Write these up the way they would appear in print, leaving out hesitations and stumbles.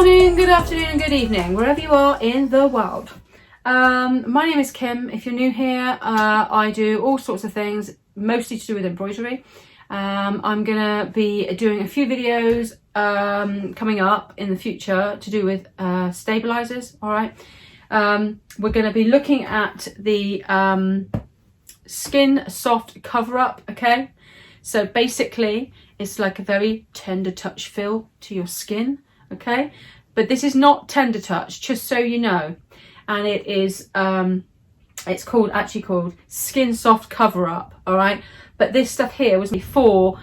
morning, good afternoon and good evening, wherever you are in the world. My name is Kim. If you're new here, I do all sorts of things, mostly to do with embroidery. I'm going to be doing a few videos coming up in the future to do with stabilizers, alright? We're going to be looking at the skin soft cover up, okay? So basically, it's like a very tender touch feel to your skin, okay? But this is not tender touch, just so you know. And it is, it's actually called Skin Soft Cover Up, all right? But this stuff here was for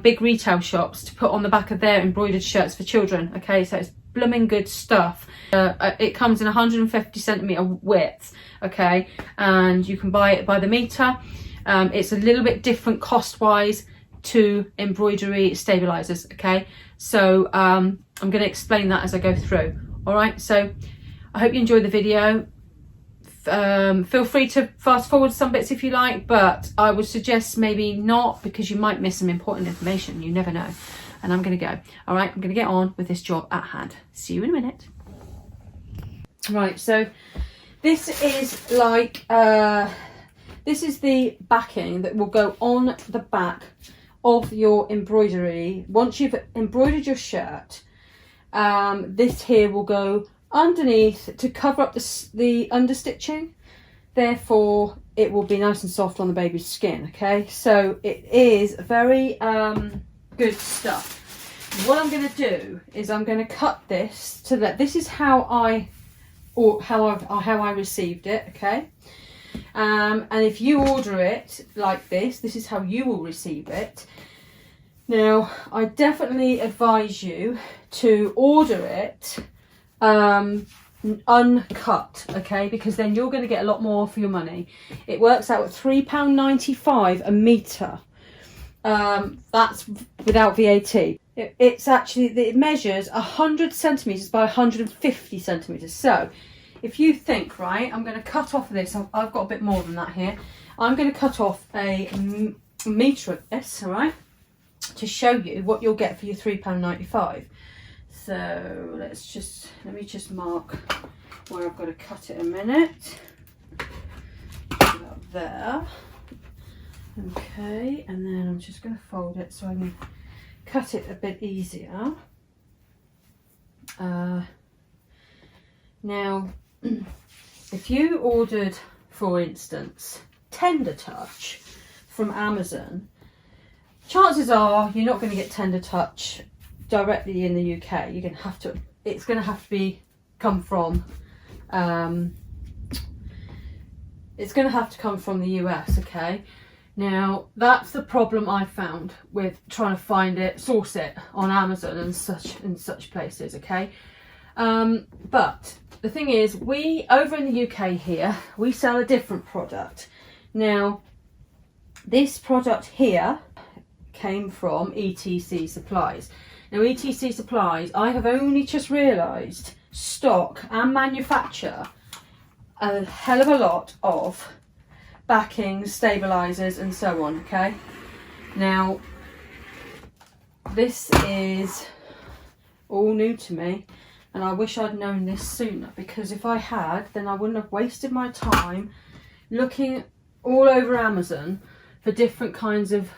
big retail shops to put on the back of their embroidered shirts for children, okay? So it's blooming good stuff. It comes in 150 centimeter width, okay? And you can buy it by the meter. It's a little bit different cost-wise to embroidery stabilizers, okay? So I'm going to explain that as I go through, all right? So I hope you enjoy the video. Feel free to fast forward some bits if you like, but I would suggest maybe not, because you might miss some important information. You never know. And I'm going to go. All right, I'm going to get on with this job at hand. See you in a minute. Right, so this is like, this is the backing that will go on the back of your embroidery. Once you've embroidered your shirt, this here will go underneath to cover up the understitching. Therefore, it will be nice and soft on the baby's skin, okay? So it is very good stuff. What I'm going to do is I'm going to cut this to that. This is how I received it, okay? And if you order it like this is how you will receive it. Now, I definitely advise you to order it uncut, okay, because then you're going to get a lot more for your money. It works out at £3.95 a metre. That's without VAT. It's actually, it measures 100 centimetres by 150 centimetres. So if you think, right, I'm going to cut off this, I've got a bit more than that here. I'm going to cut off a metre of this, all right, to show you what you'll get for your £3.95. So let me just mark where I've got to cut it a minute. About there. Okay, and then I'm just going to fold it so I can cut it a bit easier. Now, if you ordered, for instance, Tender Touch from Amazon, chances are you're not going to get Tender Touch directly in the UK. You're going to have to, it's going to have to be come from it's going to have to come from the US, okay? Now that's the problem I found with trying to find it, source it on Amazon and such places, okay? But the thing is, we over in the UK here, we sell a different product. Now this product here came from ETCSUPPLIES. Now ETCSUPPLIES, I have only just realised, stock and manufacture a hell of a lot of backings, stabilisers and so on, okay? Now this is all new to me and I wish I'd known this sooner, because if I had, then I wouldn't have wasted my time looking all over Amazon for different kinds of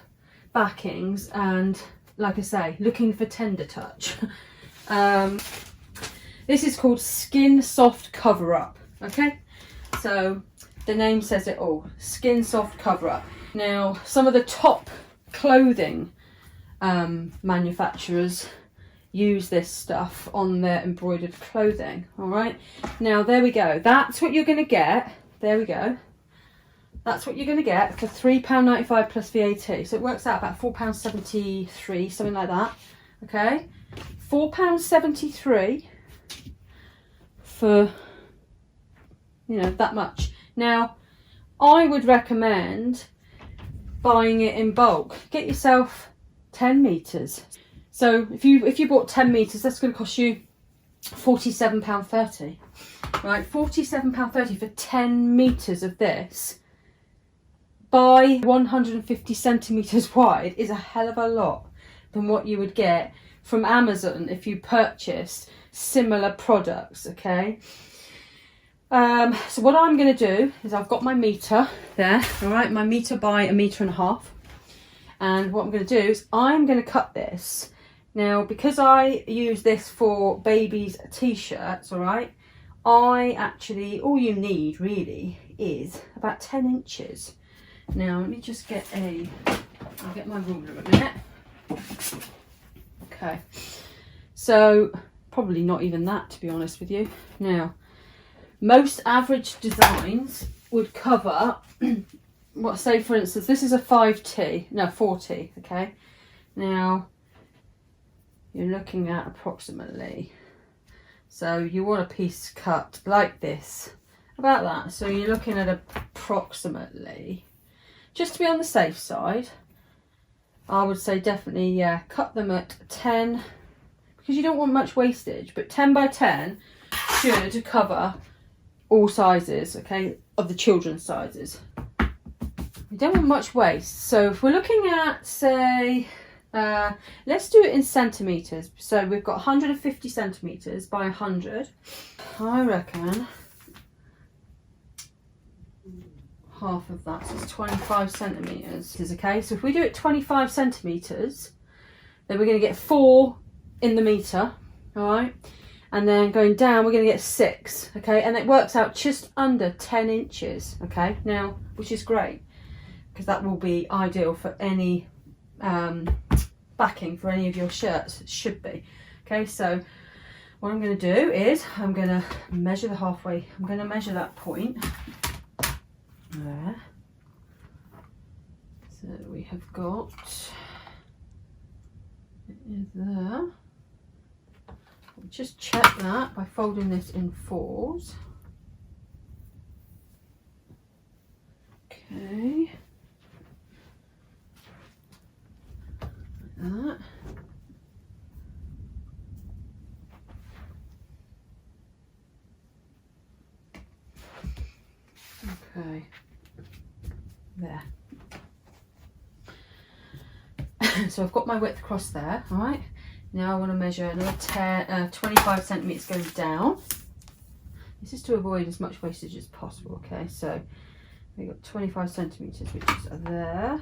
backings and, like I say, looking for Tender Touch. This is called Skin Soft Cover Up, okay? So the name says it all, Skin Soft Cover Up. Now, some of the top clothing manufacturers use this stuff on their embroidered clothing, all right? Now, there we go. That's what you're going to get. There we go. That's what you're going to get for £3.95 plus VAT. So it works out about £4.73, something like that. Okay, £4.73 for, you know, that much. Now, I would recommend buying it in bulk. Get yourself 10 metres. So if you bought 10 metres, that's going to cost you £47.30. Right, £47.30 for 10 metres of this by 150 centimetres wide is a hell of a lot than what you would get from Amazon if you purchased similar products, okay? So what I'm going to do is I've got my meter there, all right, my meter by 1.5 meters. And what I'm going to do is I'm going to cut this. Now, because I use this for babies' t-shirts, all right, I actually, all you need really is about 10 inches. Now, let me just get I'll get my ruler a minute. Okay, so probably not even that, to be honest with you. Now, most average designs would cover, what, say for instance, this is a 4T, okay? Now, you're looking at approximately, so you want a piece cut like this, about that. So you're looking at approximately, just to be on the safe side, I would say definitely, yeah, cut them at 10, because you don't want much wastage, but 10 by 10 should cover all sizes, okay, of the children's sizes. We don't want much waste. So if we're looking at, say, let's do it in centimetres. So we've got 150 centimetres by 100. I reckon half of that is 25 centimetres. Okay, so if we do it 25 centimetres, then we're going to get 4 in the metre, all right? And then going down, we're going to get 6, okay? And it works out just under 10 inches, okay? Now, which is great, because that will be ideal for any backing for any of your shirts. It should be, okay? So what I'm going to do is I'm going to measure the halfway. I'm going to measure that point there. So we have got it is there. Just check that by folding this in 4s. Okay. Like that. Okay. There. So I've got my width across there, all right? Now I want to measure another 25 centimetres going down. This is to avoid as much wastage as possible, okay? So we've got 25 centimetres, which is there.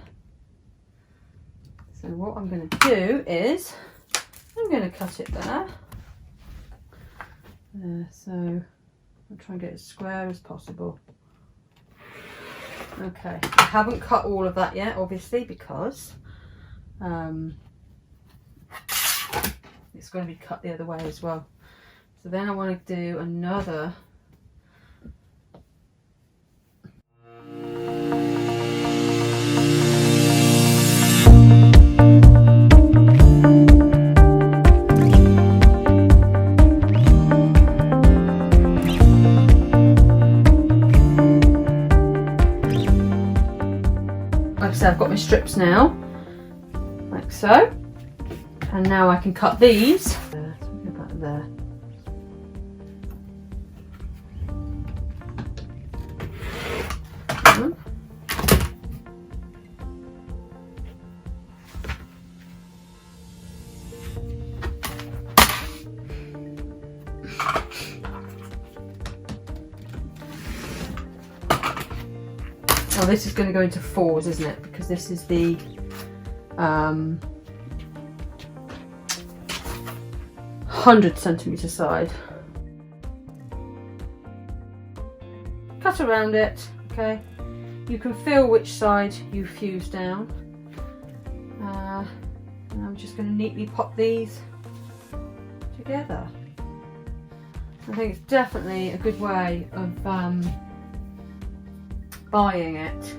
So what I'm going to do is I'm going to cut it there. So I'll try and get it as square as possible. Okay, I haven't cut all of that yet, obviously, because it's going to be cut the other way as well. So then I want to do another. Like I said, I've got my strips now, like so. And now I can cut these. About there. Oh, this is going to go into 4s, isn't it? Because this is the 100 centimetre side. Cut around it, okay? You can feel which side you fuse down. And I'm just going to neatly pop these together. I think it's definitely a good way of buying it.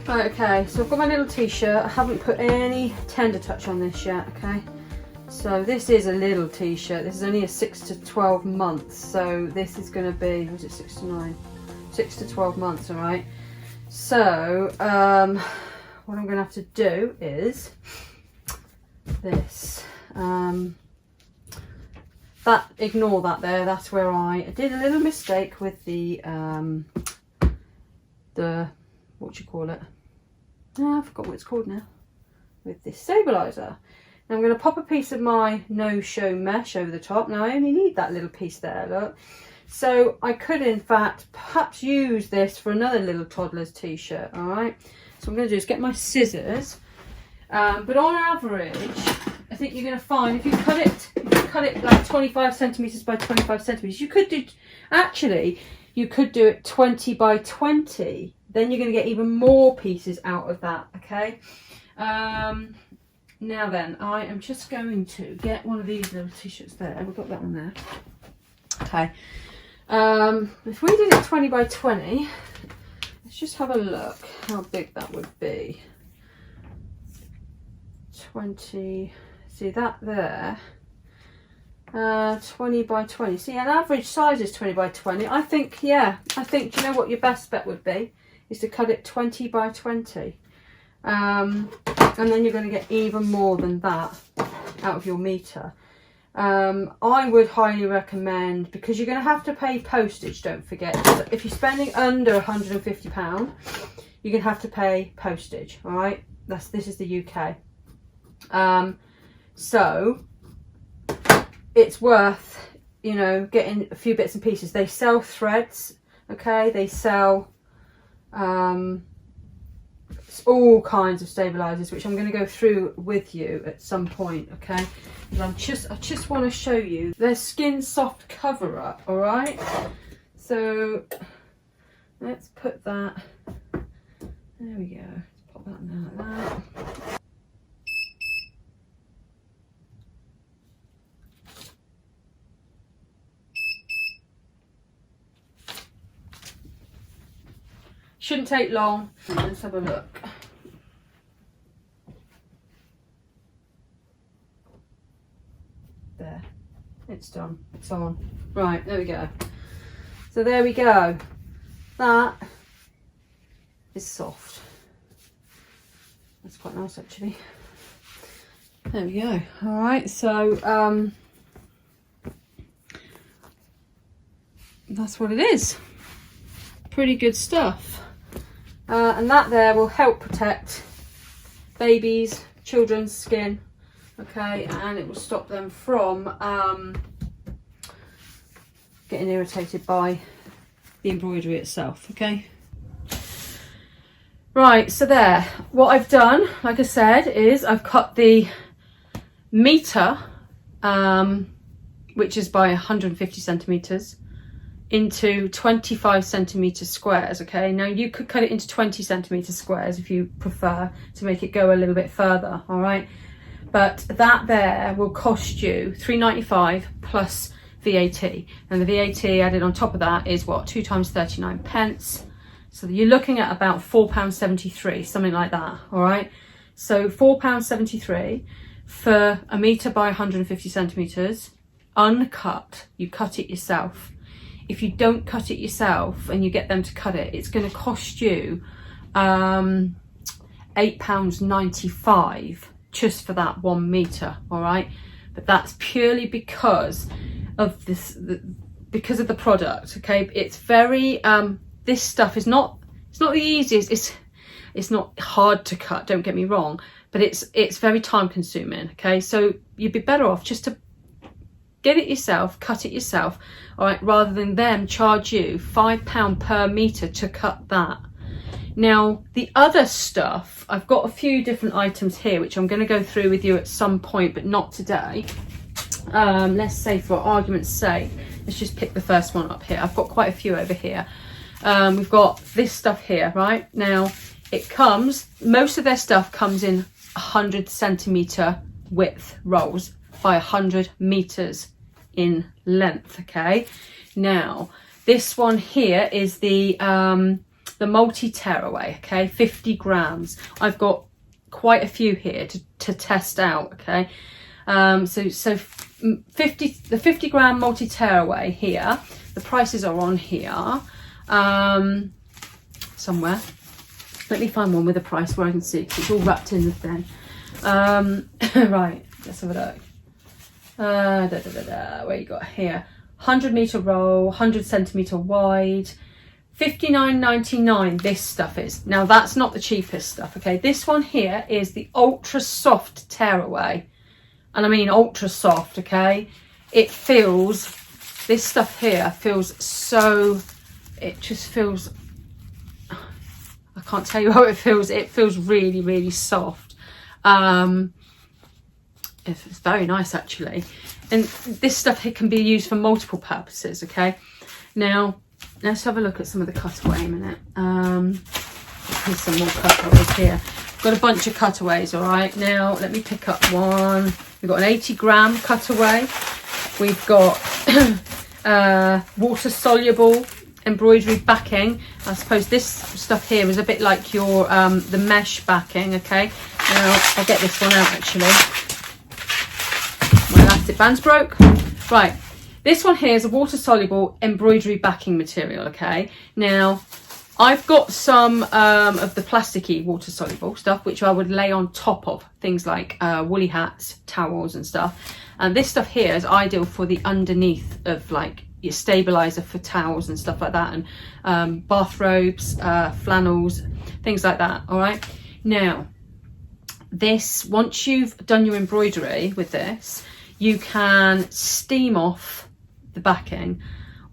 Right, okay, so I've got my little t-shirt. I haven't put any tender touch on this yet, okay? So this is a little t-shirt. This is only a 6 to 12 months. So this is going to be, was it 6 to 9? 6 to 12 months, all right? So what I'm going to have to do is this. Ignore that there. That's where I did a little mistake with the what do you call it? Oh, I forgot what it's called now. With this stabiliser. Now I'm going to pop a piece of my no-show mesh over the top. Now I only need that little piece there, look. So I could in fact perhaps use this for another little toddler's t-shirt, all right? So what I'm going to do is get my scissors. But on average, I think you're going to find if you cut it like 25 centimetres by 25 centimetres, you could do, actually, you could do it 20 by 20. Then you're going to get even more pieces out of that, okay? Now then, I am just going to get one of these little t-shirts there. We've got that one there. Okay. If we did it 20 by 20, let's just have a look how big that would be. 20, see that there? 20 by 20. See, an average size is 20 by 20. I think, yeah, do you know what your best bet would be? Is to cut it 20 by 20. And then you're going to get even more than that out of your meter. I would highly recommend, because you're going to have to pay postage, don't forget. If you're spending under £150, you're going to have to pay postage, all right? This is the UK. So it's worth, you know, getting a few bits and pieces. They sell threads, okay? They sell all kinds of stabilizers, which I'm going to go through with you at some point, okay? And I just want to show you their skin soft cover up, all right? So let's put that, there we go, let's pop that in there like that. Shouldn't take long. Let's have a look. There, it's done, it's on. Right, there we go. So there we go. That is soft. That's quite nice actually. There we go. All right, so that's what it is. Pretty good stuff. And that there will help protect babies, children's skin, okay, and it will stop them from getting irritated by the embroidery itself, okay. Right, so there, what I've done, like I said, is I've cut the meter, which is by 150 centimetres, into 25 centimetre squares, okay? Now you could cut it into 20 centimetre squares if you prefer to make it go a little bit further, all right? But that there will cost you £3.95 plus VAT, and the VAT added on top of that is what, 2 times 39 pence. So you're looking at about £4.73, something like that, all right? So £4.73 for a metre by 150 centimetres, uncut, you cut it yourself. If you don't cut it yourself and you get them to cut it, it's going to cost you £8.95 just for that 1 metre, all right? But that's purely because of this, because of the product, okay? It's very, this stuff is not, it's not the easiest, it's not hard to cut, don't get me wrong, but it's very time consuming, okay? So you'd be better off just to get it yourself, cut it yourself, all right, rather than them charge you £5 per metre to cut that. Now, the other stuff, I've got a few different items here, which I'm going to go through with you at some point, but not today. Let's say for argument's sake, let's just pick the first one up here. I've got quite a few over here. We've got this stuff here, right? Now, it comes, most of their stuff comes in 100 centimetre width rolls by 100 metres in length, okay? Now, this one here is the the multi tearaway, okay, 50 grams. I've got quite a few here to test out, okay. So 50 gram multi tearaway here. The prices are on here somewhere. Let me find one with a price where I can see, because it's all wrapped in the thing. Right, let's have a look. Where you got here? 100 meter roll, 100 centimeter wide, $59.99 this stuff is. Now that's not the cheapest stuff, okay. This one here is the ultra soft tearaway, and I mean ultra soft, okay. It feels, this stuff here feels so, it just feels, I can't tell you how it feels. It feels really, really soft. It's very nice actually. And this stuff here can be used for multiple purposes, okay. Now let's have a look at some of the cutaway in a minute. Here's some more cutaways here. Got a bunch of cutaways, all right. Now let me pick up one. We've got an 80 gram cutaway. We've got water soluble embroidery backing. I suppose this stuff here is a bit like your the mesh backing, okay. Now I'll get this one out actually. My elastic band's broke. Right, this one here is a water soluble embroidery backing material, okay. Now I've got some of the plasticky water soluble stuff which I would lay on top of things like woolly hats, towels and stuff, and this stuff here is ideal for the underneath of like your stabilizer for towels and stuff like that, and bathrobes, flannels, things like that. All right, now this, once you've done your embroidery with this, you can steam off the backing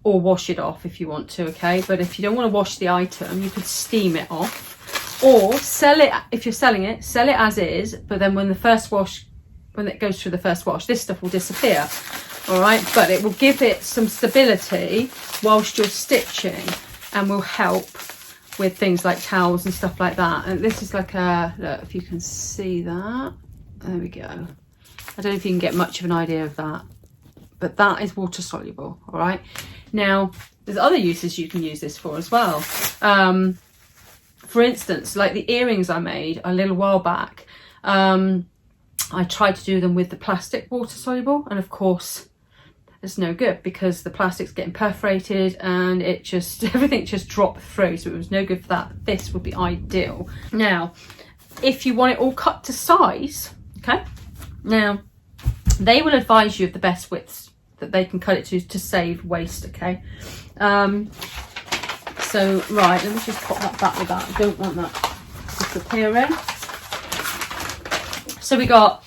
or wash it off if you want to, okay. But if you don't want to wash the item, you could steam it off, or sell it. If you're selling it, sell it as is, but then when the first wash, when it goes through the first wash, this stuff will disappear. All right, but it will give it some stability whilst you're stitching, and will help with things like towels and stuff like that. And this is like a, look, if you can see that, there we go. I don't know if you can get much of an idea of that, but that is water soluble. All right, now there's other uses you can use this for as well. For instance, like the earrings I made a little while back, I tried to do them with the plastic water soluble, and of course it's no good because the plastic's getting perforated and it just, everything just dropped through, so it was no good for that. But this would be ideal. Now if you want it all cut to size, okay, now they will advise you of the best widths that they can cut it to save waste, okay. So right, let me just pop that back with that. I don't want that disappearing. So we got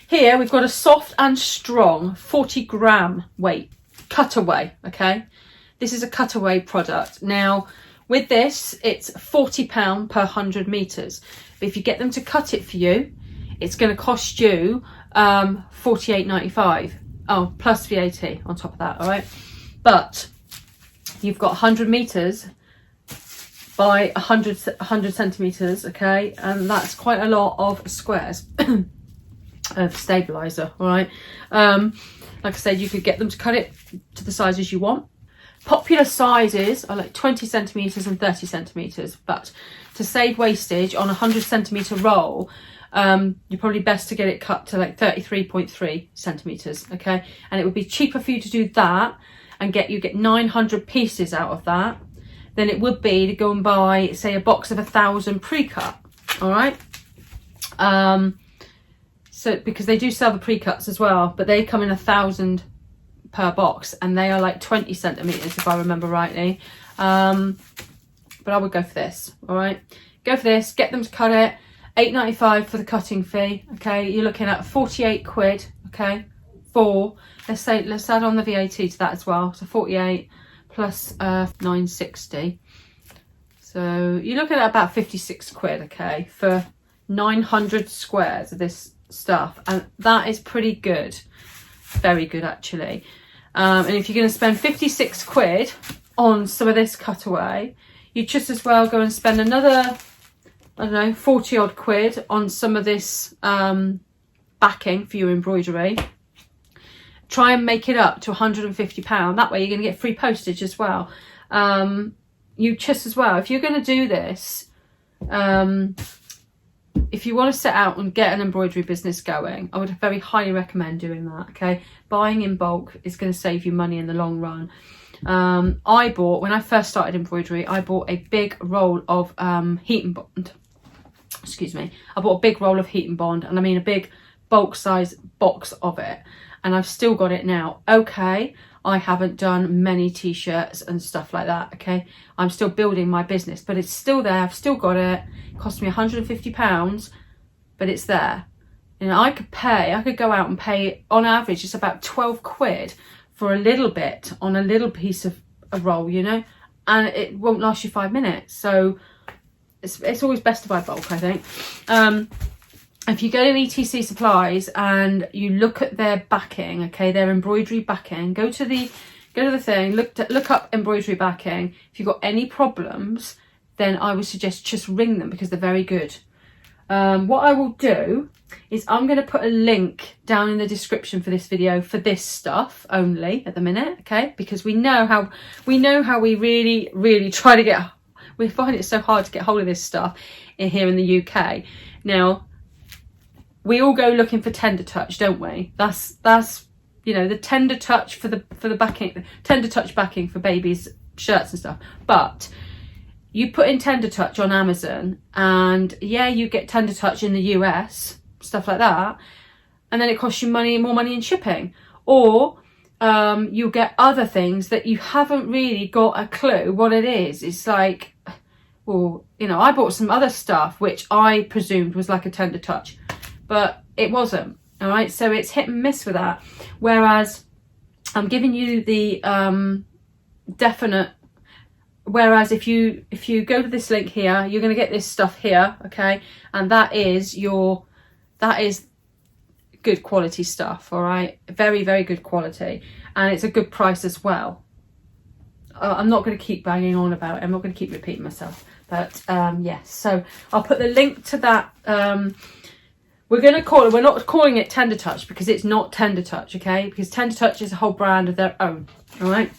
here, we've got a soft and strong 40 gram weight cutaway, okay. This is a cutaway product. Now with this, it's £40 per 100 meters, but if you get them to cut it for you, it's going to cost you $48.95. Oh, plus VAT on top of that. All right, but you've got 100 meters by 100 centimeters, okay, and that's quite a lot of squares of stabilizer. All right, like I said, you could get them to cut it to the sizes you want. Popular sizes are like 20 centimeters and 30 centimeters, but to save wastage on a 100 centimeter roll, you're probably best to get it cut to like 33.3 centimeters, okay. And it would be cheaper for you to do that and get 900 pieces out of that than it would be to go and buy, say, a box of 1,000 pre-cut. All right, so because they do sell the pre-cuts as well, but they come in 1,000 per box, and they are like 20 centimeters if I remember rightly. But I would go for this. All right, go for this, get them to cut it. £8.95 for the cutting fee, okay. You're looking at 48 quid, okay, for, let's add on the VAT to that as well, so 48 plus 960, so you're looking at about 56 quid, okay, for 900 squares of this stuff, and that is pretty good, very good actually. And if you're going to spend 56 quid on some of this cutaway, you just as well go and spend another, I don't know, 40 odd quid on some of this backing for your embroidery. Try and make it up to £150. That way you're going to get free postage as well. you just as well, if you're going to do this, if you want to set out and get an embroidery business going, I would very highly recommend doing that. Okay, buying in bulk is going to save you money in the long run. I bought, when I first started embroidery, I bought a big roll of heat and bond. Excuse me, I bought a big roll of heat and bond, and I mean a big bulk size box of it, and I've still got it now. Okay, I haven't done many t-shirts and stuff like that. Okay, I'm still building my business, but it's still there. I've still got it. It cost me £150, but it's there. You know, I could go out and pay on average it's about 12 quid for a little bit on a little piece of a roll, you know, and it won't last you 5 minutes. So it's always best to buy bulk, I think. If you go to ETC Supplies and you look at their backing, okay, their embroidery backing, go to the thing, look up embroidery backing. If you've got any problems, then I would suggest just ring them because they're very good. What I will do is I'm going to put a link down in the description for this video for this stuff only at the minute, okay? Because we know how we really try to get. We find it so hard to get hold of this stuff here in the UK. Now, we all go looking for tender touch, don't we? That's you know, the tender touch for the backing, tender touch backing for babies' shirts and stuff. But you put in tender touch on Amazon, and yeah, you get tender touch in the US, stuff like that, and then it costs you more money in shipping, or you get other things that you haven't really got a clue what it is. It's like, well, you know, I bought some other stuff which I presumed was like a tender touch, but it wasn't. All right, so it's hit and miss with that. Whereas I'm giving you the definite. Whereas if you go to this link here, you're going to get this stuff here, okay, and that is good quality stuff. All right, very, very good quality, and it's a good price as well. I'm not going to keep banging on about it. I'm not going to keep repeating myself, but yes. So I'll put the link to that. We're not calling it Tender Touch because it's not Tender Touch, okay? Because Tender Touch is a whole brand of their own, all right?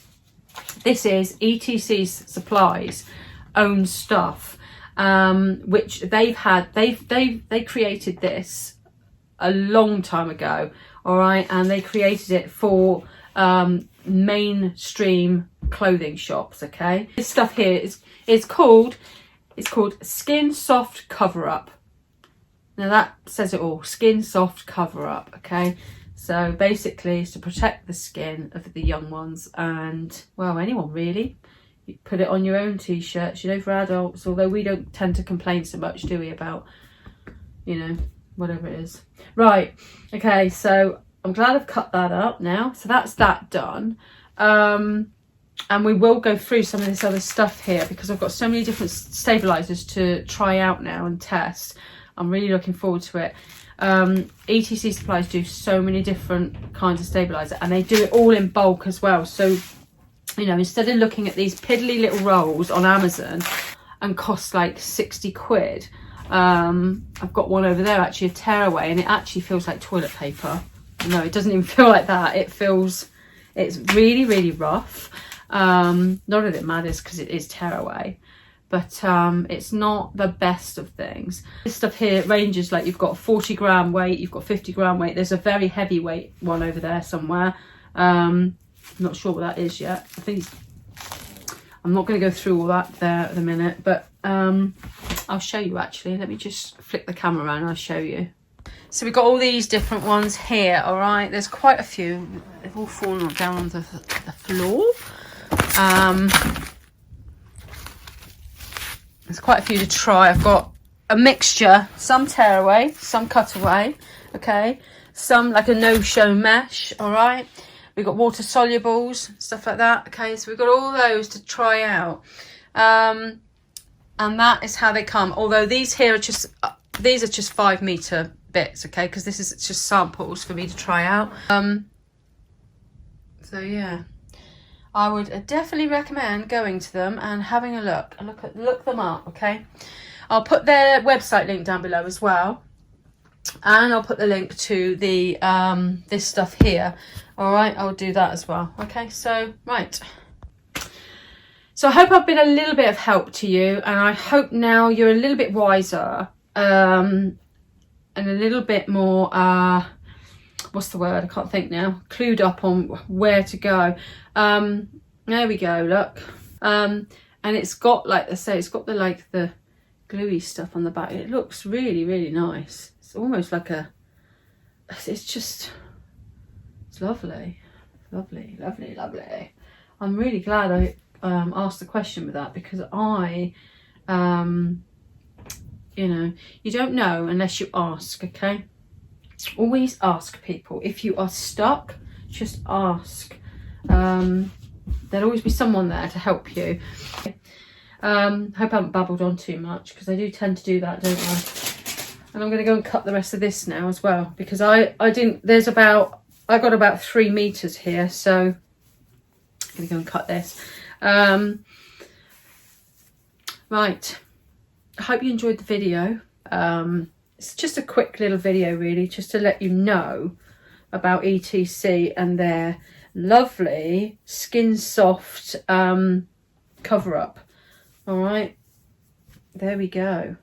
This is ETC Supplies' own stuff, which they created this a long time ago, all right? And they created it for mainstream clothing shops, okay? This stuff here is called Skin Soft Cover Up. Now that says it all, Skin Soft Cover Up, okay? So basically it's to protect the skin of the young ones and, well, anyone really. You put it on your own t-shirts, you know, for adults, although we don't tend to complain so much, do we, about, you know, whatever it is. Right, okay, so I'm glad I've cut that up now. So that's that done. And we will go through some of this other stuff here because I've got so many different stabilisers to try out now and test. I'm really looking forward to it. ETC Supplies do so many different kinds of stabiliser, and they do it all in bulk as well. So, you know, instead of looking at these piddly little rolls on Amazon and cost like 60 quid, I've got one over there, actually, a tearaway, and it actually feels like toilet paper. No, it doesn't even feel like that. It's really, really rough. Not that it matters because it is tearaway. But it's not the best of things. This stuff here ranges, like you've got a 40 gram weight, you've got 50 gram weight. There's a very heavy weight one over there somewhere. I'm not sure what that is yet. I think I'm not going to go through all that there at the minute, but I'll show you actually. Let me just flick the camera around and I'll show you. So we've got all these different ones here, all right? There's quite a few. They've all fallen down on the floor. There's quite a few to try. I've got a mixture, some tearaway, some cutaway, okay, some like a no-show mesh, all right. We've got water solubles, stuff like that, okay. So we've got all those to try out, and that is how they come. Although these here are just 5 meter bits, okay, because this is just samples for me to try out. So yeah. I would definitely recommend going to them and having a look them up, okay? I'll put their website link down below as well, and I'll put the link to the this stuff here. All right, I'll do that as well. Okay, so right. So I hope I've been a little bit of help to you, and I hope now you're a little bit wiser and a little bit more, what's the word? I can't think now. Clued up on where to go. There we go, look. And it's got, like I say, it's got the like the gluey stuff on the back. It looks really, really nice. It's almost like a, it's just, it's lovely. Lovely, lovely, lovely. I'm really glad I asked the question with that, because I, you know, you don't know unless you ask, okay? Always ask people. If you are stuck, just ask. There'll always be someone there to help you. Hope I haven't babbled on too much, because I do tend to do that, don't I? And I'm going to go and cut the rest of this now as well, because I got about 3 meters here, so I'm going to go and cut this. Right, I hope you enjoyed the video. It's just a quick little video really, just to let you know about ETC and their lovely skin soft cover up. All right, there we go.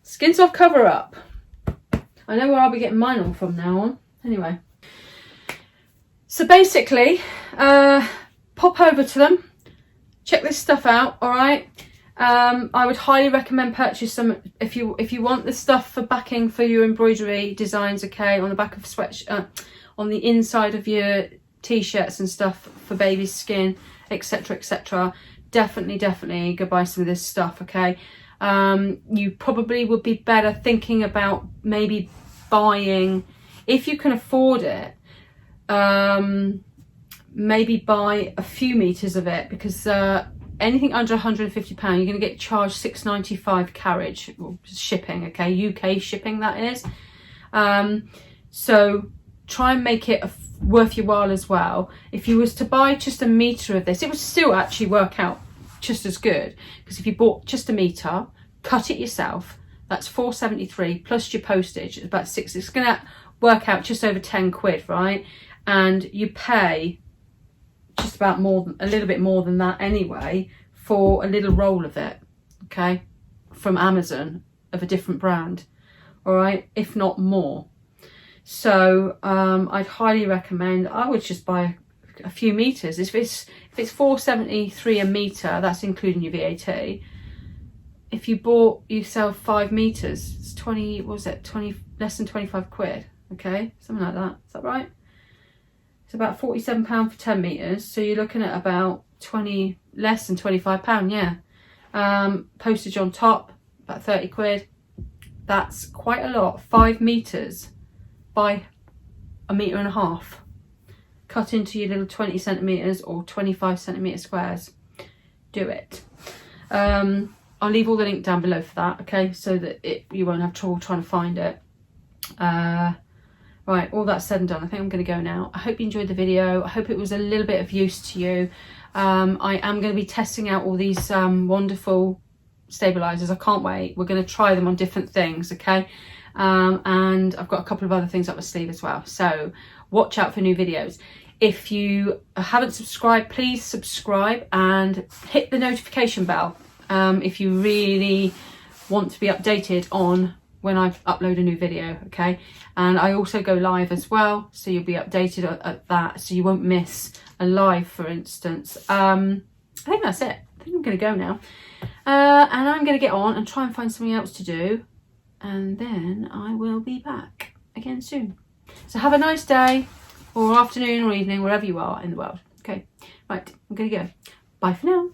Skin soft cover up. I know where I'll be getting mine on from now on. Anyway, so basically pop over to them, check this stuff out. All right, I would highly recommend purchase some if you want the stuff for backing for your embroidery designs, okay, on the back of on the inside of your t-shirts and stuff for baby's skin, etc, etc. Definitely go buy some of this stuff, okay. You probably would be better thinking about maybe buying, if you can afford it, maybe buy a few meters of it, because anything under £150 you're going to get charged £6.95 carriage, or shipping, okay, UK shipping that is. So try and make it worth your while as well. If you was to buy just a meter of this, it would still actually work out just as good, because if you bought just a meter, cut it yourself, that's £4.73 plus your postage, it's about £6. It's going to work out just over 10 quid, right? And you pay just about a little bit more than that anyway for a little roll of it, okay, from Amazon of a different brand, all right, if not more. So I'd highly recommend, I would just buy a few meters. If it's £4.73 a meter, that's including your VAT. If you bought yourself 5 meters, it's 20, what was it, 20, less than 25 quid, okay, something like that. Is that right? It's about £47 for 10 meters, so you're looking at about less than £25, yeah. Postage on top, about 30 quid. That's quite a lot. 5 meters by 1.5 meters. Cut into your little 20 centimeters or 25 centimeter squares. Do it. I'll leave all the link down below for that, okay, so that you won't have trouble trying to find it. Right, all that said and done, I think I'm going to go now. I hope you enjoyed the video. I hope it was a little bit of use to you. I am going to be testing out all these wonderful stabilizers. I can't wait. We're going to try them on different things, okay? And I've got a couple of other things up my sleeve as well. So watch out for new videos. If you haven't subscribed, please subscribe and hit the notification bell if you really want to be updated on when I upload a new video, okay? And I also go live as well, so you'll be updated at that, so you won't miss a live, for instance. I think that's it. I think I'm going to go now. And I'm going to get on and try and find something else to do, and then I will be back again soon. So have a nice day, or afternoon or evening, wherever you are in the world. Okay, right, I'm going to go. Bye for now.